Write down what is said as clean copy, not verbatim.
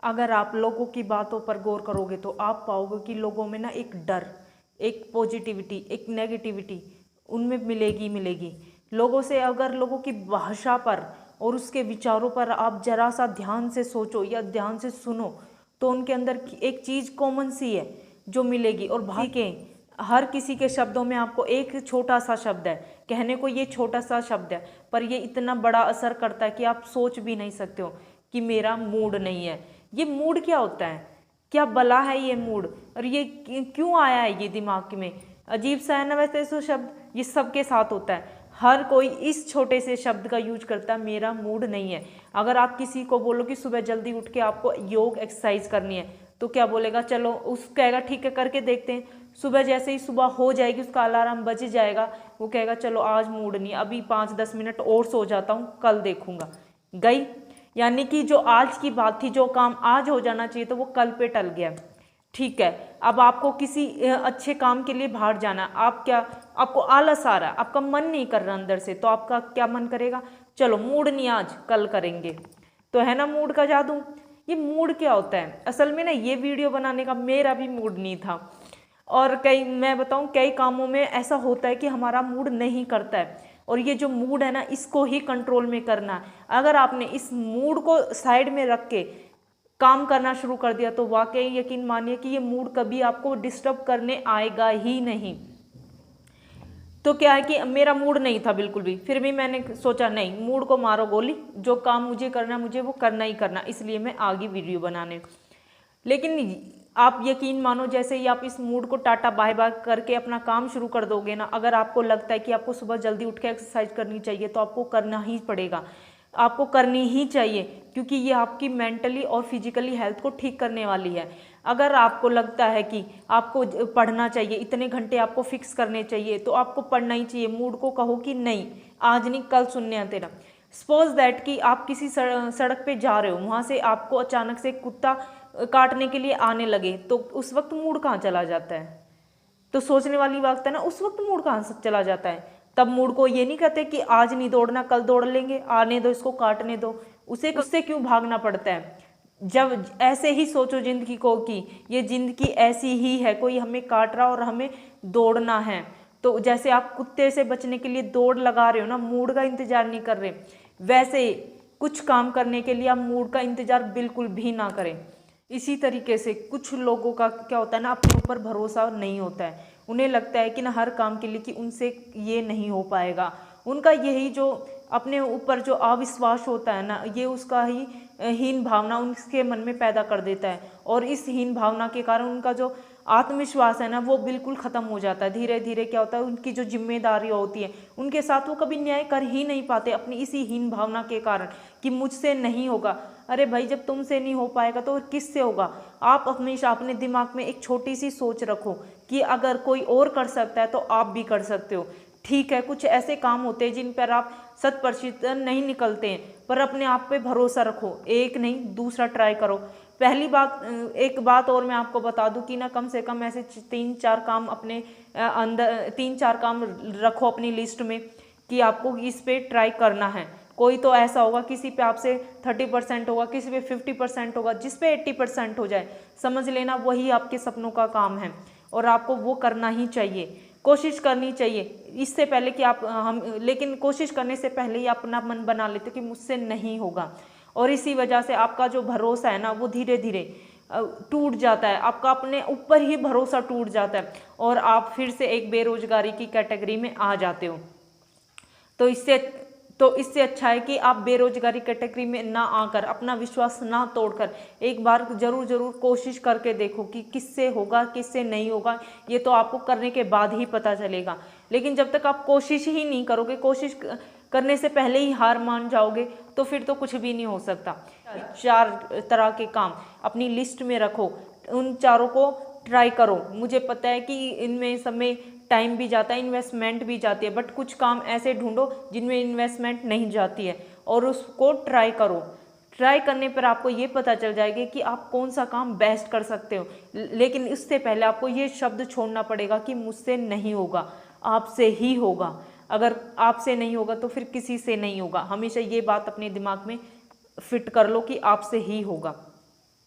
अगर आप लोगों की बातों पर गौर करोगे तो आप पाओगे कि लोगों में ना एक डर, एक पॉजिटिविटी, एक नेगेटिविटी उनमें मिलेगी मिलेगी। लोगों से अगर लोगों की भाषा पर और उसके विचारों पर आप जरा सा ध्यान से सोचो या ध्यान से सुनो तो उनके अंदर एक चीज़ कॉमन सी है जो मिलेगी। और भाई के हर किसी के शब्दों में आपको एक छोटा सा शब्द है, कहने को ये छोटा सा शब्द है पर ये इतना बड़ा असर करता है कि आप सोच भी नहीं सकते हो कि मेरा मूड नहीं है। ये मूड क्या होता है, क्या भला है ये मूड, और ये क्यों आया है ये दिमाग में? अजीब सा है ना। वैसे तो शब्द ये सबके साथ होता है, हर कोई इस छोटे से शब्द का यूज करता है, मेरा मूड नहीं है। अगर आप किसी को बोलो कि सुबह जल्दी उठ के आपको योग एक्सरसाइज करनी है तो क्या बोलेगा, चलो उस कहेगा ठीक है करके देखते हैं। सुबह जैसे ही सुबह हो जाएगी, उसका अलार्म बज जाएगा, वो कहेगा चलो आज मूड नहीं, अभी 5-10 मिनट और सो जाता हूँ, कल देखूंगा। गई। यानी कि जो आज की बात थी, जो काम आज हो जाना चाहिए तो वो कल पे टल गया। ठीक है, अब आपको किसी अच्छे काम के लिए बाहर जाना, आपको आलस आ रहा है, आपका मन नहीं कर रहा अंदर से, तो आपका क्या मन करेगा, चलो मूड नहीं आज, कल करेंगे। तो है ना मूड का जादू। ये मूड क्या होता है असल में ना, ये वीडियो बनाने का मेरा भी मूड नहीं था। और मैं बताऊं कई कामों में ऐसा होता है कि हमारा मूड नहीं करता है, और ये जो मूड है ना इसको ही कंट्रोल में करना है। अगर आपने इस मूड को साइड में रख के काम करना शुरू कर दिया तो वाकई यकीन मानिए कि ये मूड कभी आपको डिस्टर्ब करने आएगा ही नहीं। तो क्या है कि मेरा मूड नहीं था बिल्कुल भी, फिर भी मैंने सोचा नहीं, मूड को मारो गोली, जो काम मुझे करना मुझे वो करना ही करना, इसलिए मैं आ गई वीडियो बनाने। लेकिन आप यकीन मानो जैसे ही आप इस मूड को टाटा बाय बाय करके अपना काम शुरू कर दोगे ना, अगर आपको लगता है कि आपको सुबह जल्दी उठ के एक्सरसाइज करनी चाहिए तो आपको करना ही पड़ेगा, आपको करनी ही चाहिए, क्योंकि ये आपकी मेंटली और फिजिकली हेल्थ को ठीक करने वाली है। अगर आपको लगता है कि आपको पढ़ना चाहिए, इतने घंटे आपको फिक्स करने चाहिए, तो आपको पढ़ना ही चाहिए। मूड को कहो कि नहीं आज नहीं कल सुनने हैं तेरा। सपोज दैट कि आप किसी सड़क पे जा रहे हो, वहाँ से आपको अचानक से कुत्ता काटने के लिए आने लगे, तो उस वक्त मूड कहाँ चला जाता है? तो सोचने वाली बात है ना, उस वक्त मूड कहाँ से चला जाता है? तब मूड को ये नहीं कहते कि आज नहीं दौड़ना कल दौड़ लेंगे, आने दो इसको काटने दो, उसे उससे क्यों भागना पड़ता है? जब ऐसे ही सोचो जिंदगी को कि ये जिंदगी ऐसी ही है, कोई हमें काट रहा और हमें दौड़ना है। तो जैसे आप कुत्ते से बचने के लिए दौड़ लगा रहे हो ना, मूड का इंतजार नहीं कर रहे, वैसे कुछ काम करने के लिए आप मूड का इंतजार बिल्कुल भी ना करें। इसी तरीके से कुछ लोगों का क्या होता है ना, अपने ऊपर भरोसा नहीं होता है। उन्हें लगता है कि ना हर काम के लिए कि उनसे ये नहीं हो पाएगा। उनका यही जो अपने ऊपर जो अविश्वास होता है ना, ये उसका ही हीन भावना उनके मन में पैदा कर देता है, और इस हीन भावना के कारण उनका जो आत्मविश्वास है ना वो बिल्कुल ख़त्म हो जाता है। धीरे धीरे क्या होता है, उनकी जो जिम्मेदारियाँ होती हैं उनके साथ वो कभी न्याय कर ही नहीं पाते, अपनी इसी हीन भावना के कारण कि मुझसे नहीं होगा। अरे भाई, जब तुमसे नहीं हो पाएगा तो किससे होगा? आप हमेशा अपने दिमाग में एक छोटी सी सोच रखो कि अगर कोई और कर सकता है तो आप भी कर सकते हो। ठीक है, कुछ ऐसे काम होते हैं जिन पर आप 100% नहीं निकलते हैं, पर अपने आप पे भरोसा रखो, एक नहीं दूसरा ट्राई करो। पहली बात, एक बात और मैं आपको बता दूं कि ना कम से कम ऐसे 3-4 काम अपने अंदर 3-4 काम रखो अपनी लिस्ट में कि आपको इस पे ट्राई करना है। कोई तो ऐसा होगा किसी पे आपसे 30% होगा, किसी पे 50% होगा, जिस पे 80% हो जाए समझ लेना वही आपके सपनों का काम है, और आपको वो करना ही चाहिए, कोशिश करनी चाहिए। इससे पहले कि लेकिन कोशिश करने से पहले ही अपना मन बना लेते कि मुझसे नहीं होगा, और इसी वजह से आपका जो भरोसा है ना वो धीरे धीरे टूट जाता है, आपका अपने ऊपर ही भरोसा टूट जाता है, और आप फिर से एक बेरोजगारी की कैटेगरी में आ जाते हो। तो इससे अच्छा है कि आप बेरोजगारी कैटेगरी में ना आकर, अपना विश्वास ना तोड़कर एक बार जरूर कोशिश करके देखो कि किससे होगा किससे नहीं होगा, ये तो आपको करने के बाद ही पता चलेगा। लेकिन जब तक आप कोशिश ही नहीं करोगे, कोशिश करने से पहले ही हार मान जाओगे, तो फिर तो कुछ भी नहीं हो सकता। 4 तरह के काम अपनी लिस्ट में रखो, उन चारों को ट्राई करो। मुझे पता है कि इनमें सब में टाइम भी जाता है, इन्वेस्टमेंट भी जाती है, बट कुछ काम ऐसे ढूंढो जिनमें इन्वेस्टमेंट नहीं जाती है और उसको ट्राई करो। ट्राई करने पर आपको ये पता चल जाएगा कि आप कौन सा काम बेस्ट कर सकते हो। लेकिन इससे पहले आपको ये शब्द छोड़ना पड़ेगा कि मुझसे नहीं होगा, आपसे ही होगा। अगर आपसे नहीं होगा तो फिर किसी से नहीं होगा। हमेशा ये बात अपने दिमाग में फिट कर लो कि आपसे ही होगा।